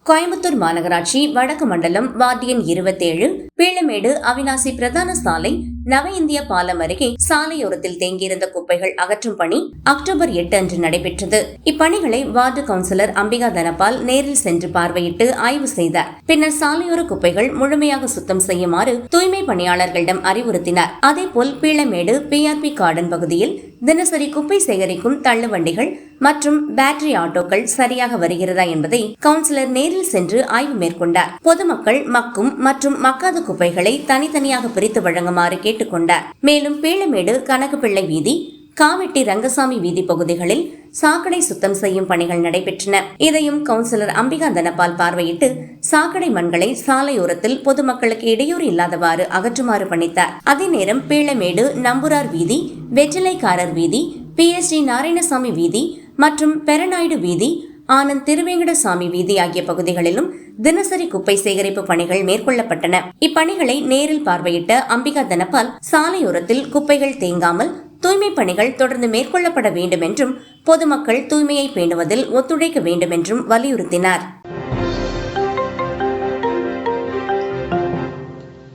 கோயம்புத்தூர் மாநகராட்சி வடக்கு மண்டலம் வார்டு எண் 27 பீளமேடு அவினாசி பிரதான சாலை நவ இந்திய பாலம் அருகே சாலையோரத்தில் தேங்கியிருந்த குப்பைகள் அகற்றும் பணி அக்டோபர் 8 அன்று நடைபெற்றது. இப்பணிகளை வார்டு கவுன்சிலர் அம்பிகா தனபால் நேரில் சென்று பார்வையிட்டு ஆய்வு செய்தார். பின்னர் சாலையோர குப்பைகள் முழுமையாக சுத்தம் செய்யுமாறு தூய்மை பணியாளர்களிடம் அறிவுறுத்தினார். அதேபோல் பீளமேடு PRP கார்டன் பகுதியில் தினசரி குப்பை சேகரிக்கும் தள்ளுவண்டிகள் மற்றும் பேட்டரி ஆட்டோக்கள் சரியாக வருகிறதா என்பதை கவுன்சிலர் நேரில் சென்று ஆய்வு மேற்கொண்டார். பொதுமக்கள் மக்கும் மற்றும் மக்காத குப்பைகளை தனித்தனியாக பிரித்து வழங்குமாறு கேட்டுக்கொண்டார். மேலும் பீளமேடு கனகப்பிள்ளை வீதி, காவெட்டி ரங்கசாமி வீதி பகுதிகளில் சாக்கடை சுத்தம் செய்யும் பணிகள் நடைபெற்றன. இதையும் கவுன்சிலர் அம்பிகா தனபால் பார்வையிட்டு சாக்கடை மண்களை சாலையோரத்தில் பொதுமக்களுக்கு இடையூறு இல்லாதவாறு அகற்றுமாறு பணித்தார். அதே நேரம் பீளமேடு நம்புரார் வீதி, வெற்றிலைக்காரர் வீதி, PSG நாராயணசாமி வீதி மற்றும் பெரநாயுடு வீதி, ஆனந்த் திருவேங்கடசாமி வீதி ஆகிய பகுதிகளிலும் தினசரி குப்பை சேகரிப்பு பணிகள் மேற்கொள்ளப்பட்டன. இப்பணிகளை நேரில் பார்வையிட்ட அம்பிகா தனபால் சாலையோரத்தில் குப்பைகள் தேங்காமல் தூய்மை பணிகள் தொடர்ந்து மேற்கொள்ளப்பட வேண்டும் என்றும் பொதுமக்கள் தூய்மையை பேணுவதில் ஒத்துழைக்க வேண்டும் என்றும் வலியுறுத்தினார்.